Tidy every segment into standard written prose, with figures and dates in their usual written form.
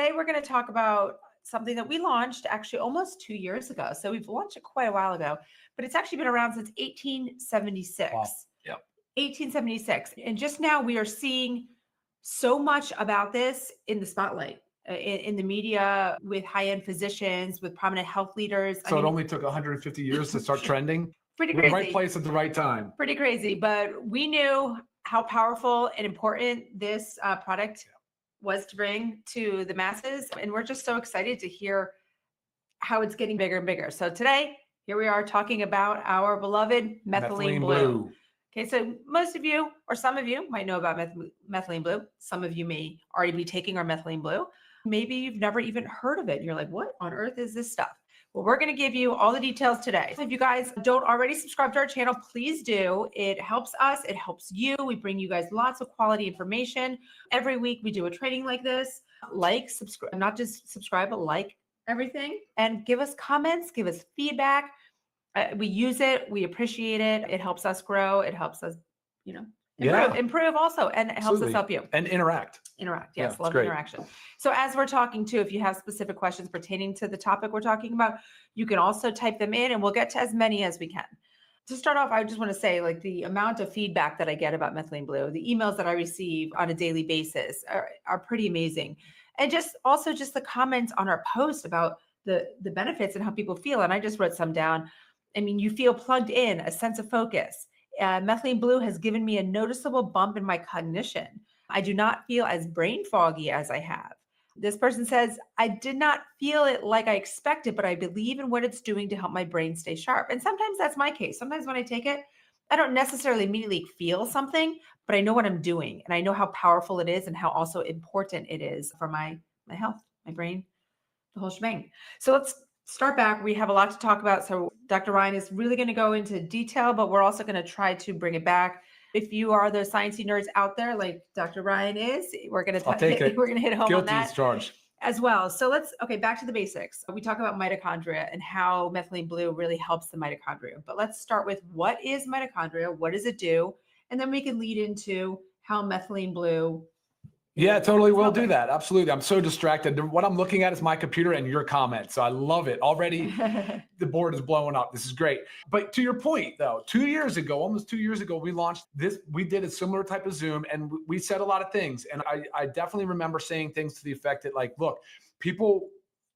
Today, we're going to talk about something that we launched actually almost 2 years ago. So we've launched it quite a while ago, but it's actually been around since 1876. Wow. Yep. 1876. And just now we are seeing so much about this in the spotlight, in the media, with high-end physicians, with prominent health leaders. So it only took 150 years to start trending? Pretty crazy. The right place at the right time. Pretty crazy, but we knew how powerful and important this product was to bring to the masses. And we're just so excited to hear how it's getting bigger and bigger. So today, here we are talking about our beloved Methylene Blue. Okay, so most of you, or some of you, might know about Methylene Blue. Some of you may already be taking our Methylene Blue. Maybe you've never even heard of it. And you're like, what on earth is this stuff? Well, we're going to give you all the details today. So if you guys don't already subscribe to our channel, please do. It helps us. It helps you. We bring you guys lots of quality information. Every week we do a training like this. Like, subscribe, not just subscribe, but like everything. And give us comments, give us feedback. We use it. We appreciate it. It helps us grow. It helps us, improve also. And it helps us help you. And interact. Yes, love interaction. So as we're talking too, if you have specific questions pertaining to the topic we're talking about, you can also type them in and we'll get to as many as we can. To start off, I just want to say, like, the amount of feedback that I get about Methylene Blue, the emails that I receive on a daily basis are pretty amazing. And just the comments on our post about the benefits and how people feel. And I just wrote some down. I mean, you feel plugged in, a sense of focus. Methylene Blue has given me a noticeable bump in my cognition. I do not feel as brain foggy as I have. This person says, I did not feel it like I expected, but I believe in what it's doing to help my brain stay sharp. And sometimes that's my case. Sometimes when I take it, I don't necessarily immediately feel something, but I know what I'm doing. And I know how powerful it is and how also important it is for my health, my brain, the whole shebang. So let's start back. We have a lot to talk about. So Dr. Ryan is really going to go into detail, but we're also going to try to bring it back. If you are those sciencey nerds out there, like Dr. Ryan is, we're going to hit home on that charge as well. So back to the basics. We talk about mitochondria and how Methylene Blue really helps the mitochondria. But let's start with, what is mitochondria? What does it do? And then we can lead into how Methylene Blue. Yeah, totally. We'll do that. Absolutely. I'm so distracted. What I'm looking at is my computer and your comments. So I love it. Already the board is blowing up. This is great. But to your point, though, almost 2 years ago, we launched this. We did a similar type of Zoom and we said a lot of things. And I definitely remember saying things to the effect that, like, look, people,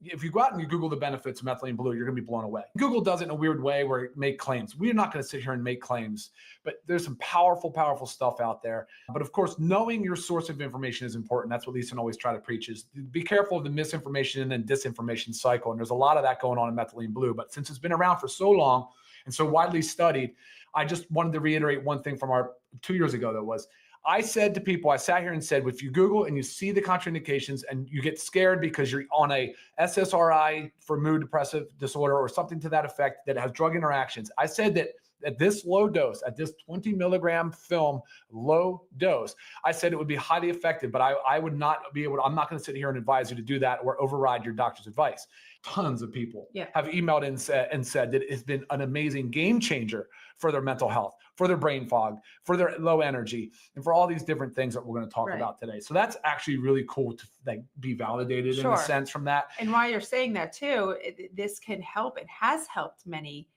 if you go out and you Google the benefits of Methylene Blue, you're going to be blown away. Google does it in a weird way where it make claims. We're not going to sit here and make claims, but there's some powerful, powerful stuff out there. But of course, knowing your source of information is important. That's what Lisa always try to preach, is be careful of the misinformation and disinformation cycle. And there's a lot of that going on in Methylene Blue. But since it's been around for so long and so widely studied, I just wanted to reiterate one thing from our 2 years ago. That was, I said to people, I sat here and said, if you Google and you see the contraindications and you get scared because you're on a SSRI for mood depressive disorder or something to that effect that has drug interactions, I said that at this low dose, at this 20 milligram film low dose, I said it would be highly effective, but I would not be able to, I'm not going to sit here and advise you to do that or override your doctor's advice. Tons of people have emailed and said that it's been an amazing game changer for their mental health, for their brain fog, for their low energy, and for all these different things that we're going to talk about today. So that's actually really cool to be validated in a sense from that. And while you're saying that too, this can help. It has helped many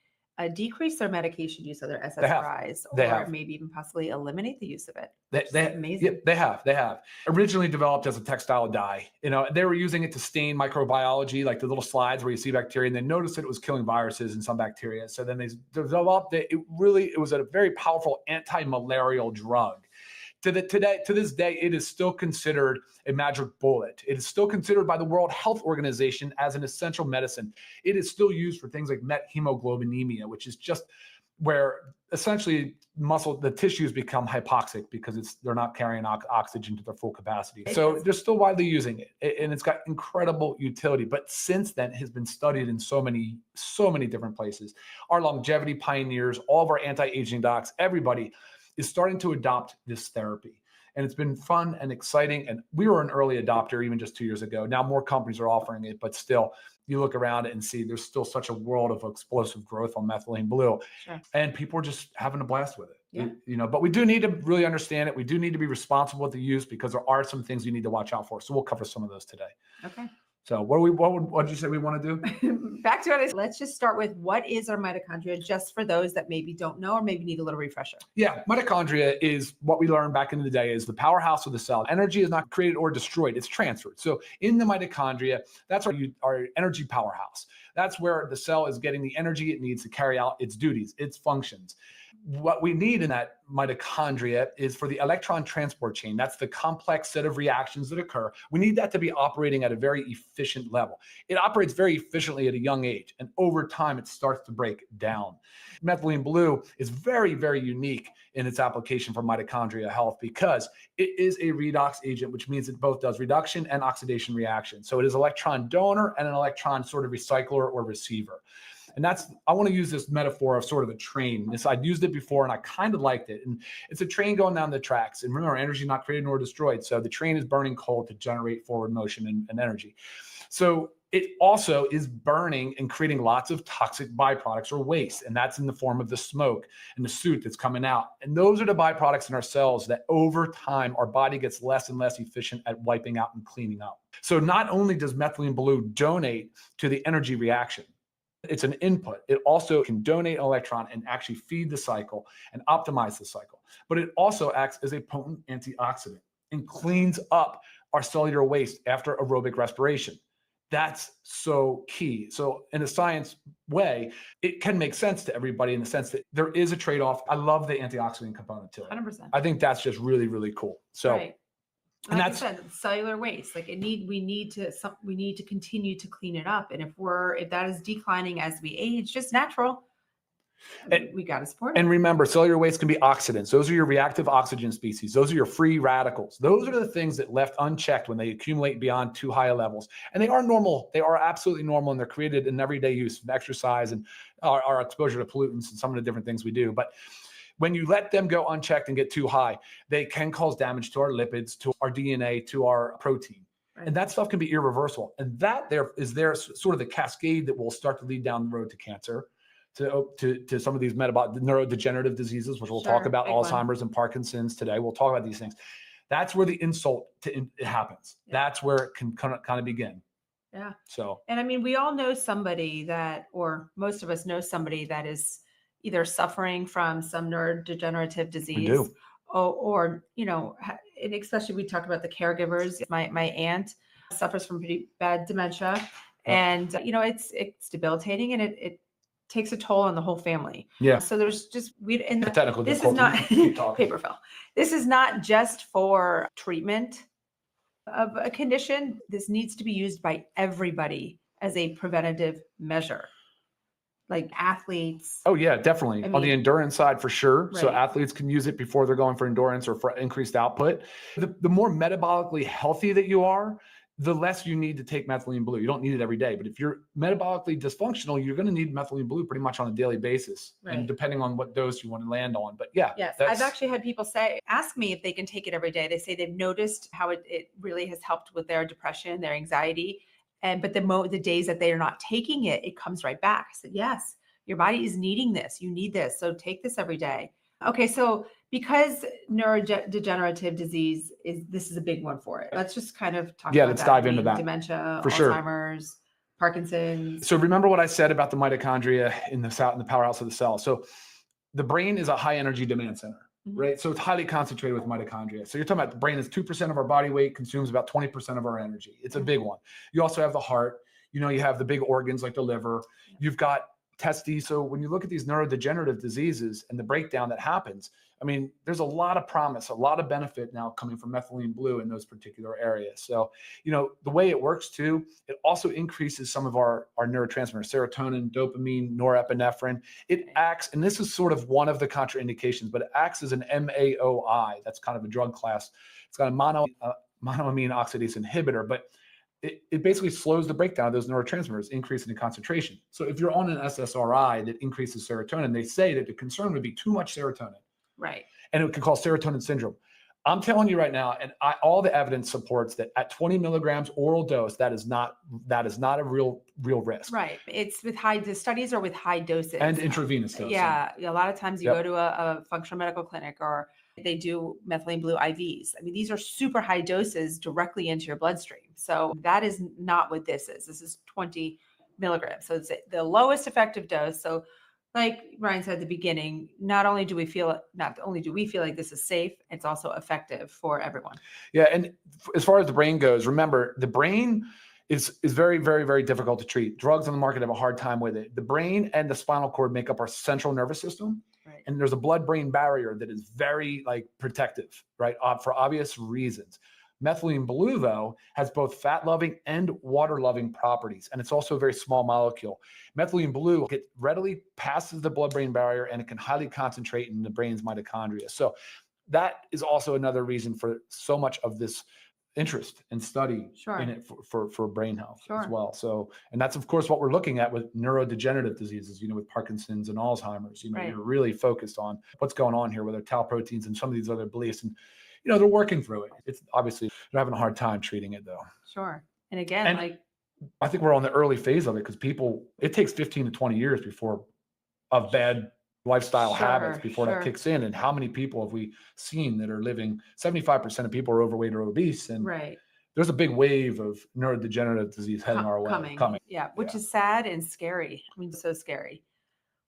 decrease their medication use of their SSRIs, or maybe even possibly eliminate the use of it. Amazing. Yeah, they have. Originally developed as a textile dye. They were using it to stain microbiology, like the little slides where you see bacteria, and they noticed that it was killing viruses and some bacteria. So then they developed it. It was a very powerful anti-malarial drug. To this day, it is still considered a magic bullet. It is still considered by the World Health Organization as an essential medicine. It is still used for things like methemoglobinemia, which is just where essentially the tissues become hypoxic because they're not carrying oxygen to their full capacity. So they're still widely using it, and it's got incredible utility. But since then, it has been studied in so many different places. Our longevity pioneers, all of our anti-aging docs, everybody is starting to adopt this therapy. And it's been fun and exciting. And we were an early adopter even just 2 years ago. Now more companies are offering it, but still, you look around and see there's still such a world of explosive growth on Methylene Blue. And people are just having a blast with it. Yeah. But we do need to really understand it. We do need to be responsible with the use because there are some things you need to watch out for. So we'll cover some of those today. Okay. So what did you say we want to do? Back to it. Let's just start with what is our mitochondria, just for those that maybe don't know or maybe need a little refresher. Yeah, mitochondria is what we learned back in the day is the powerhouse of the cell. Energy is not created or destroyed, it's transferred. So in the mitochondria, that's our energy powerhouse. That's where the cell is getting the energy it needs to carry out its duties, its functions. What we need in that mitochondria is for the electron transport chain. That's the complex set of reactions that occur. We need that to be operating at a very efficient level. It operates very efficiently at a young age, and over time, it starts to break down. Methlyene Blue is very, very unique in its application for mitochondria health because it is a redox agent, which means it both does reduction and oxidation reaction. So it is electron donor and an electron sort of recycler or receiver. And I want to use this metaphor of sort of a train. I'd used it before and I kind of liked it. And it's a train going down the tracks. And remember, energy is not created nor destroyed. So the train is burning coal to generate forward motion and energy. So it also is burning and creating lots of toxic byproducts or waste. And that's in the form of the smoke and the soot that's coming out. And those are the byproducts in our cells that over time, our body gets less and less efficient at wiping out and cleaning up. So not only does Methlyene Blue donate to the energy reaction, it's an input. It also can donate an electron and actually feed the cycle and optimize the cycle. But it also acts as a potent antioxidant and cleans up our cellular waste after aerobic respiration. That's so key. So in a science way, it can make sense to everybody in the sense that there is a trade-off. I love the antioxidant component to it. 100%. I think that's just really, really cool. So, right. And like I said, cellular waste, we need to continue to clean it up. And if that is declining as we age, just natural, we got to support it. And remember, cellular waste can be oxidants. Those are your reactive oxygen species. Those are your free radicals. Those are the things that left unchecked when they accumulate beyond too high levels. And they are normal. They are absolutely normal, and they're created in everyday use from exercise and our exposure to pollutants and some of the different things we do. But when you let them go unchecked and get too high, they can cause damage to our lipids, to our DNA, to our protein. Right. And that stuff can be irreversible. And that is sort of the cascade that will start to lead down the road to cancer, to some of these metabolic neurodegenerative diseases, which we'll talk about, Alzheimer's and Parkinson's today. We'll talk about these things. That's where the insult it happens. Yeah. That's where it can kind of begin. Yeah. So, and I mean, we all know somebody or most of us know somebody that is either suffering from some neurodegenerative disease or and especially we talked about the caregivers. My aunt suffers from pretty bad dementia, and it's debilitating, and it takes a toll on the whole family. Yeah. So there's just this is not paper fill. This is not just for treatment of a condition. This needs to be used by everybody as a preventative measure. Like athletes. Oh yeah, definitely. On the endurance side for sure. Right. So athletes can use it before they're going for endurance or for increased output. The more metabolically healthy that you are, the less you need to take Methlyene Blue. You don't need it every day, but if you're metabolically dysfunctional, you're going to need Methlyene Blue pretty much on a daily basis, and depending on what dose you want to land on. But yeah, yes, I've actually had people ask me if they can take it every day. They say they've noticed how it really has helped with their depression, their anxiety. But the days that they are not taking it, it comes right back. I said, yes, your body is needing this. You need this. So take this every day. Okay. So because neurodegenerative disease this is a big one for it. Let's just kind of talk about let's dive into that. Dementia, for Alzheimer's, Parkinson's. So remember what I said about the mitochondria in the powerhouse of the cell. So the brain is a high energy demand center. Right. So it's highly concentrated with mitochondria. So you're talking about the brain is 2% of our body weight, consumes about 20% of our energy. It's a big one. You also have the heart, you have the big organs like the liver, you've got testes. So when you look at these neurodegenerative diseases and the breakdown that happens, I mean, there's a lot of promise, a lot of benefit now coming from Methlyene Blue in those particular areas. So, the way it works too, it also increases some of our neurotransmitters, serotonin, dopamine, norepinephrine. It acts, and this is sort of one of the contraindications, but it acts as an MAOI. That's kind of a drug class. It's got a monoamine oxidase inhibitor, but it basically slows the breakdown of those neurotransmitters, increasing the concentration. So if you're on an SSRI that increases serotonin, they say that the concern would be too much serotonin. Right. And it can cause serotonin syndrome. I'm telling you right now, and all the evidence supports that at 20 milligrams oral dose, that is not a real risk. Right. It's with the studies are with high doses. And intravenous dosing. Yeah. A lot of times you Yep. go to a functional medical clinic or they do Methylene Blue IVs. I mean, these are super high doses directly into your bloodstream. So that is not what this is. This is 20 milligrams. So it's the lowest effective dose. So like Ryan said at the beginning, not only do we feel like this is safe, it's also effective for everyone. Yeah. And as far as the brain goes, remember the brain is very, very, very difficult to treat. Drugs on the market have a hard time with it. The brain and the spinal cord make up our central nervous system. Right. And there's a blood-brain barrier that is very protective, right? For obvious reasons. Methylene Blue, though, has both fat-loving and water-loving properties, and it's also a very small molecule. Methylene Blue readily passes the blood-brain barrier, and it can highly concentrate in the brain's mitochondria. So that is also another reason for so much of this interest and study in it for brain health as well. So, and that's of course what we're looking at with neurodegenerative diseases, with Parkinson's and Alzheimer's, you're really focused on what's going on here with our tau proteins and some of these other beliefs. And, they're working through it. It's obviously they're having a hard time treating it though. Sure. And again, I think we're on the early phase of it because it takes 15 to 20 years before a bad lifestyle habits before that kicks in. And how many people have we seen that are living? 75% of people are overweight or obese, and there's a big wave of neurodegenerative disease heading our way. Coming. Yeah, which is sad and scary. I mean, so scary.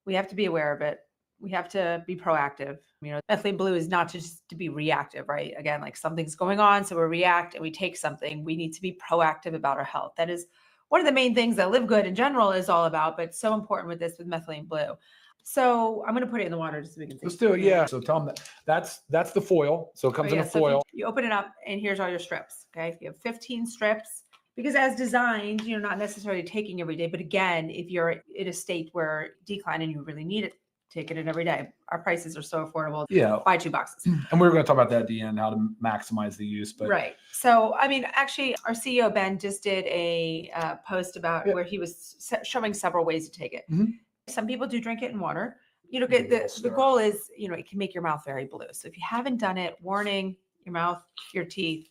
We have to be aware of it. We have to be proactive. Methylene Blue is not just to be reactive, right? Again, like something's going on, so we react and we take something. We need to be proactive about our health. That is one of the main things that LiveGood in general is all about, but so important with Methylene Blue. So I'm going to put it in the water just so we can see. Let's do it. Yeah. So tell them that's the foil. So it comes in a foil. You open it up and here's all your strips. Okay. You have 15 strips because as designed, you're not necessarily taking every day. But again, if you're in a state where decline and you really need it, take it in every day. Our prices are so affordable. Yeah. Buy 2 boxes. And we're going to talk about that at the end, how to maximize the use. But right. So, I mean, actually, our CEO, Ben, just did a post about where he was showing several ways to take it. Mm-hmm. Some people do drink it in water. The goal is, it can make your mouth very blue. So if you haven't done it, warning, your mouth, your teeth,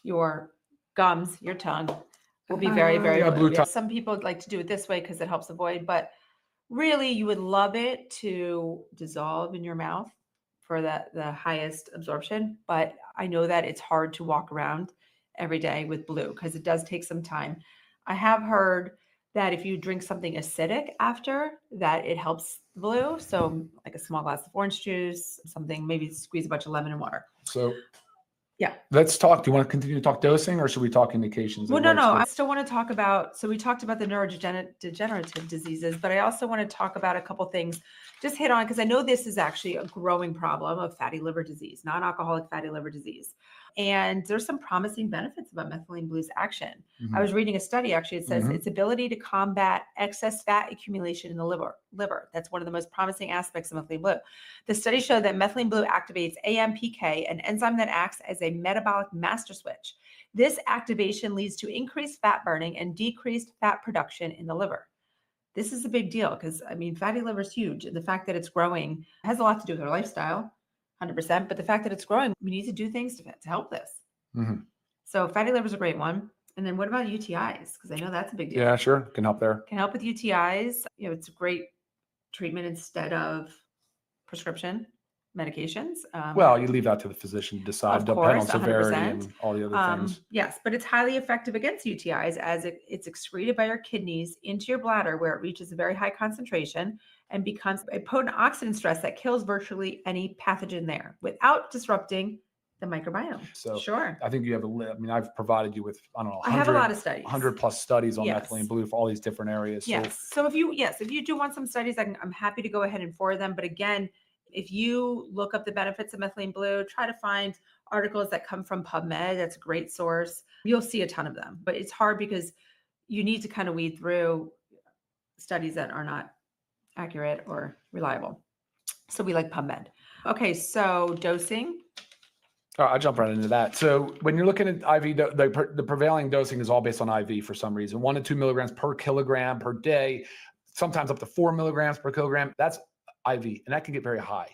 your gums, your tongue will be very, very blue. Some people like to do it this way because it helps avoid, but really you would love it to dissolve in your mouth for the highest absorption. But I know that it's hard to walk around every day with blue because it does take some time. I have heard that if you drink something acidic after, that it helps the blue. So like a small glass of orange juice, something, maybe squeeze a bunch of lemon and water. So let's talk. Do you want to continue to talk dosing or should we talk indications? Well, no. I still want to talk about, so we talked about the neurodegenerative diseases, but I also want to talk about a couple things, just hit on, because I know this is actually a growing problem of fatty liver disease, non-alcoholic fatty liver disease. And there's some promising benefits about Methylene Blue's action. I was reading a study, actually, it says its ability to combat excess fat accumulation in the liver. That's one of the most promising aspects of Methylene Blue. The study showed that Methylene Blue activates AMPK, an enzyme that acts as a metabolic master switch. This activation leads to increased fat burning and decreased fat production in the liver. This is a big deal because, I mean, fatty liver is huge. The fact that it's growing has a lot to do with our lifestyle. 100%. But the fact that it's growing, we need to do things to help this. So fatty liver is a great one. And then what about UTIs? Because I know that's a big deal. Yeah, sure. Can help there. Can help with UTIs. It's a great treatment instead of prescription medications. Well, you leave that to the physician to decide, depending on severity 100%. and all the other things. Yes, but it's highly effective against UTIs as it's excreted by your kidneys into your bladder where it reaches a very high concentration and becomes a potent oxidant stress that kills virtually any pathogen there without disrupting the microbiome. So sure. I think you have I've provided you with, I don't know, I have a lot of studies, 100 plus studies on Methylene Blue for all these different areas. Yes. So if you do want some studies, I'm happy to go ahead and forward them. But again, if you look up the benefits of Methylene Blue, try to find articles that come from PubMed. That's a great source. You'll see a ton of them, but it's hard because you need to kind of weed through studies that are not accurate or reliable. So we like PubMed. Okay, so dosing. I'll jump right into that. So when you're looking at IV, the prevailing dosing is all based on IV for some reason. 1 to 2 milligrams per kilogram per day, sometimes up to 4 milligrams per kilogram. That's IV, and that can get very high.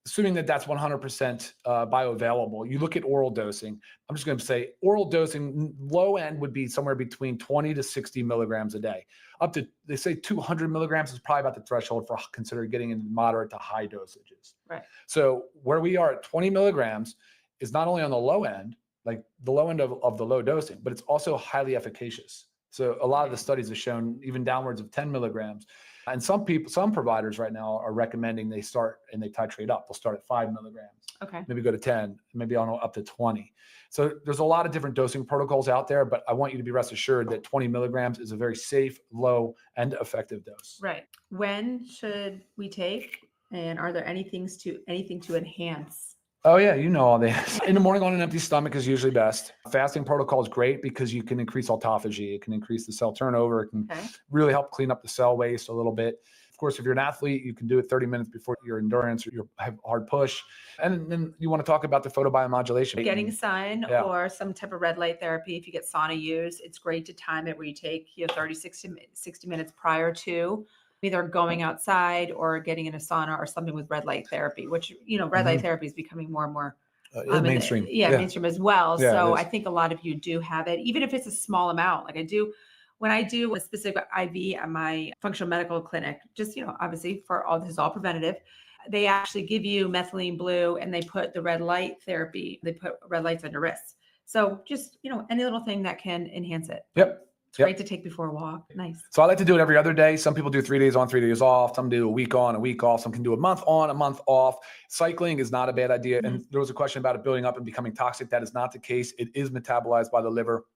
assuming that that's 100% bioavailable, you look at oral dosing. I'm just going to say oral dosing, low end would be somewhere between 20 to 60 milligrams a day. Up to, they say 200 milligrams is probably about the threshold for considering getting into moderate to high dosages. Right. So where we are at 20 milligrams is not only on the low end, like the low end of the low dosing, but it's also highly efficacious. So a lot of the studies have shown even downwards of 10 milligrams. And some providers right now are recommending they start and they titrate up. They'll start at 5 milligrams, maybe go to 10, maybe on up to 20. So there's a lot of different dosing protocols out there, but I want you to be rest assured that 20 milligrams is a very safe, low, and effective dose. Right. When should we take? And are there anything to enhance? Oh yeah, you know all this. In the morning on an empty stomach is usually best. Fasting protocol is great because you can increase autophagy. It can increase the cell turnover. It can really help clean up the cell waste a little bit. Of course, if you're an athlete, you can do it 30 minutes before your endurance or your hard push. And then you want to talk about the photobiomodulation. Getting sun or some type of red light therapy. If you get sauna use, it's great to time it where you take 30, 60 minutes prior to either going outside or getting in a sauna or something with red light therapy, which, red light therapy is becoming more and more mainstream. Mainstream as well. Yeah, so I think a lot of you do have it, even if it's a small amount. Like I do, when I do a specific IV at my functional medical clinic, just, obviously for all this is all preventative, they actually give you Methlyene Blue and they put the red light therapy, they put red lights on your wrists. So just, any little thing that can enhance it. Yep. It's great to take before a walk. Nice. So I like to do it every other day. Some people do 3 days on, 3 days off. Some do a week on, a week off. Some can do a month on, a month off. Cycling is not a bad idea. And there was a question about it building up and becoming toxic. That is not the case. It is metabolized by the liver.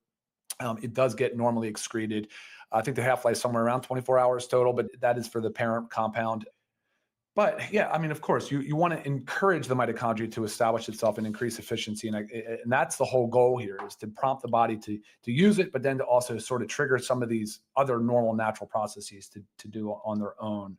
It does get normally excreted. I think the half-life is somewhere around 24 hours total, but that is for the parent compound. But yeah, I mean, of course, you want to encourage the mitochondria to establish itself and increase efficiency. And that's the whole goal here, is to prompt the body to use it, but then to also sort of trigger some of these other normal natural processes to do on their own.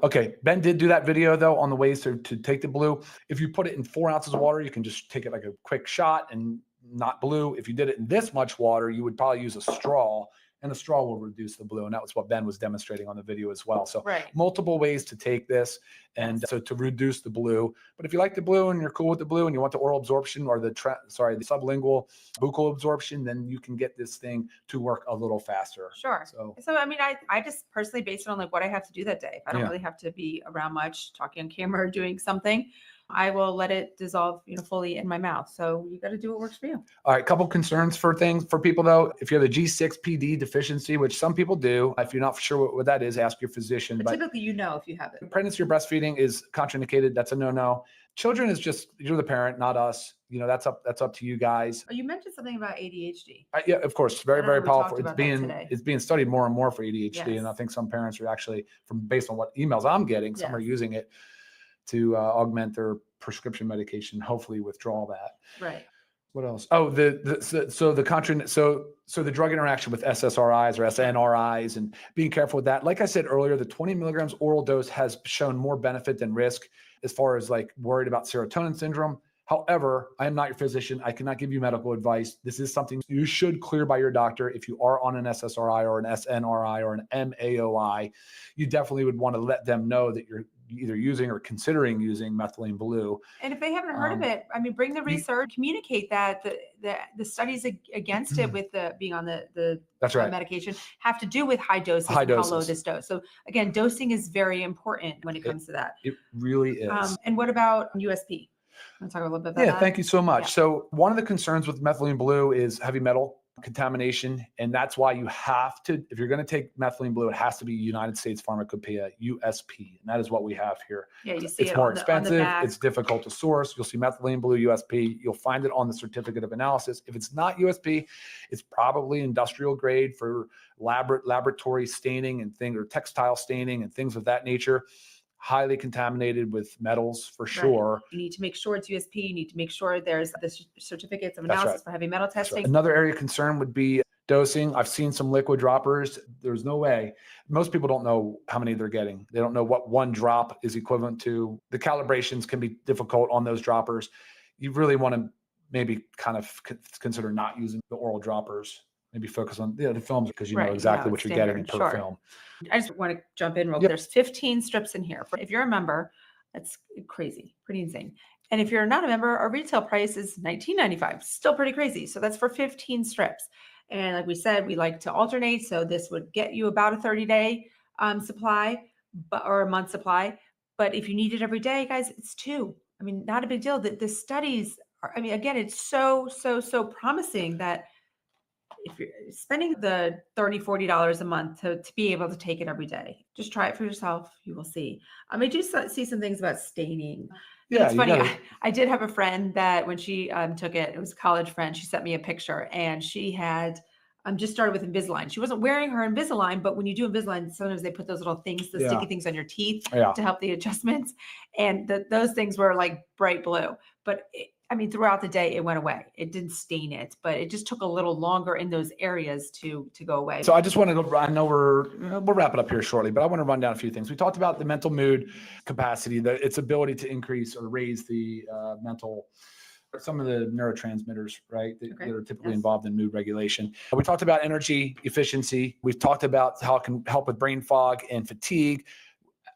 Okay, Ben did do that video though on the ways to take the blue. If you put it in 4 ounces of water, you can just take it like a quick shot and not blue. If you did it in this much water, you would probably use a straw. And the straw will reduce the blue. And that was what Ben was demonstrating on the video as well. So multiple ways to take this and so to reduce the blue. But if you like the blue and you're cool with the blue and you want the oral absorption or the sublingual buccal absorption, then you can get this thing to work a little faster. Sure. So I mean, I just personally based it on like what I have to do that day. If I don't really have to be around much, talking on camera or doing something, I will let it dissolve, fully in my mouth. So you got to do what works for you. All right. Couple concerns for people though. If you have a G6PD deficiency, which some people do, if you're not sure what that is, ask your physician. But typically, if you have it. Pregnancy or breastfeeding is contraindicated. That's a no-no. Children is just, you're the parent, not us. That's up to you guys. Oh, you mentioned something about ADHD. Yeah, of course. Very, very powerful. It's being studied more and more for ADHD. Yes. And I think some parents are actually, based on what emails I'm getting, some are using it to augment their prescription medication, hopefully withdraw that. Right. What else? Oh, so the drug interaction with SSRIs or SNRIs and being careful with that. Like I said earlier, the 20 milligrams oral dose has shown more benefit than risk as far as like worried about serotonin syndrome. However, I am not your physician. I cannot give you medical advice. This is something you should clear by your doctor. If you are on an SSRI or an SNRI or an MAOI, you definitely would want to let them know that you're either using or considering using Methlyene Blue. And if they haven't heard of it, I mean, bring the research, communicate that the studies against it with being on the medication have to do with high doses. How low this dose. So again, dosing is very important when it comes to that. It really is. And what about USP? Want to talk a little bit about that? Thank you so much. Yeah. So one of the concerns with Methlyene Blue is heavy metal contamination. And that's why you have to, if you're going to take Methlyene Blue, it has to be United States Pharmacopoeia, USP. And that is what we have here. Yeah, you see it's more expensive. It's difficult to source. You'll see Methlyene Blue, USP. You'll find it on the certificate of analysis. If it's not USP, it's probably industrial grade for laboratory staining and things, or textile staining and things of that nature. Highly contaminated with metals for sure. You need to make sure it's USP. You need to make sure there's the certificates of analysis for heavy metal testing. Another area of concern would be dosing. I've seen some liquid droppers. There's no way. Most people don't know how many they're getting. They don't know what one drop is equivalent to. The calibrations can be difficult on those droppers. You really want to maybe kind of consider not using the oral droppers. Maybe focus on the films because you know exactly what you're getting per film. I just want to jump in real quick. There's 15 strips in here. If you're a member, That's crazy, pretty insane. And if you're not a member, our retail price is $19.95, still pretty crazy. So that's for 15 strips. And like we said, we like to alternate. So this would get you about a 30-day supply, or a month supply. But if you need it every day, guys, it's 2. I mean, not a big deal. The studies are, I mean, again, it's so promising that if you're spending the $30, $40 a month to be able to take it every day, just try it for yourself. You will see. I do see some things about staining. Yeah, It's funny. I did have a friend that when she took it, it was a college friend. She sent me a picture, and she had just started with Invisalign. She wasn't wearing her Invisalign, but when you do Invisalign, sometimes they put those little things, the sticky things on your teeth to help the adjustments. And those things were like bright blue. But throughout the day, it went away. It didn't stain it, but it just took a little longer in those areas to go away. So I just wanted to, I know we'll wrap it up here shortly, but I want to run down a few things. We talked about the mental mood capacity, its ability to increase or raise the some of the neurotransmitters, right, that are typically involved in mood regulation. We talked about energy efficiency. We've talked about how it can help with brain fog and fatigue.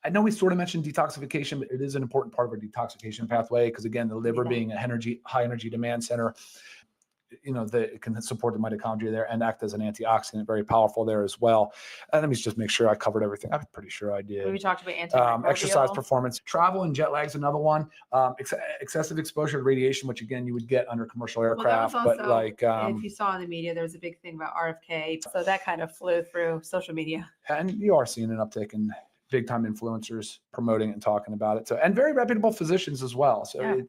I know we sort of mentioned detoxification, but it is an important part of our detoxification pathway because, again, the liver being a high energy demand center, it can support the mitochondria there and act as an antioxidant, very powerful there as well. And let me just make sure I covered everything. I'm pretty sure I did. We talked about antimicrobial. Exercise performance, travel and jet lag is another one. Excessive exposure to radiation, which again you would get under commercial aircraft. Well, but like, if you saw in the media, there was a big thing about RFK, so that kind of flew through social media. And you are seeing an uptick in big time influencers promoting and talking about it. So, and very reputable physicians as well. So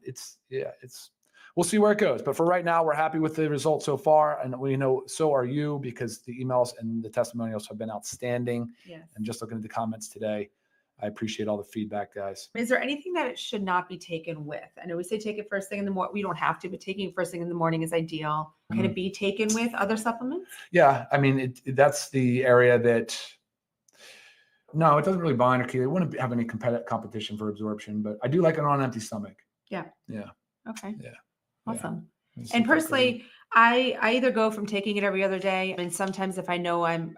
we'll see where it goes. But for right now, we're happy with the results so far. And we know so are you, because the emails and the testimonials have been outstanding. Yes. And just looking at the comments today, I appreciate all the feedback, guys. Is there anything that it should not be taken with? I know we say take it first thing in the morning. We don't have to, but taking it first thing in the morning is ideal. Can it be taken with other supplements? Yeah. That's the area that, no, it doesn't really bind or kill. It wouldn't have any competition for absorption, but I do like it on an empty stomach. Yeah. Yeah. Okay. Yeah. Awesome. Yeah. And personally, I either go from taking it every other day. And sometimes if I know I'm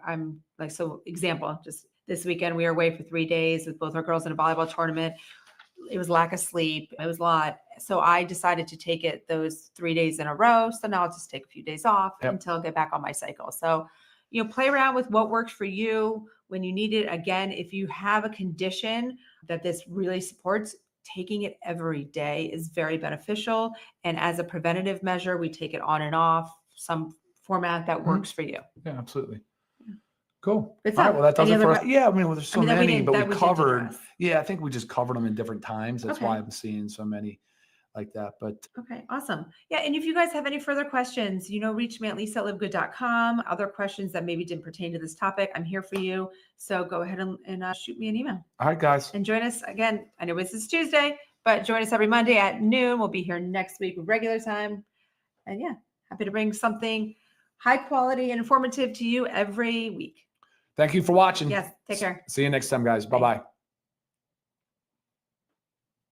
like, so example, just this weekend, we were away for 3 days with both our girls in a volleyball tournament. It was lack of sleep. It was a lot. So I decided to take it those 3 days in a row. So now I'll just take a few days off until I get back on my cycle. So, play around with what works for you when you need it. Again, if you have a condition that this really supports, taking it every day is very beneficial. And as a preventative measure, we take it on and off, some format that works for you. Yeah, absolutely. Cool. All right, well, that does it for us. Yeah, there's so many, but we covered. Yeah, I think we just covered them in different times. That's why I'm seeing so many like that. But okay, awesome. Yeah, and if you guys have any further questions, reach me at lisa@livegood.com. Other questions that maybe didn't pertain to this topic, I'm here for you. So go ahead and shoot me an email. All right, guys. And join us again. I know this is Tuesday, but join us every Monday at noon. We'll be here next week, regular time. And happy to bring something high quality and informative to you every week. Thank you for watching. Yes, take care. See you next time, guys. Bye-bye.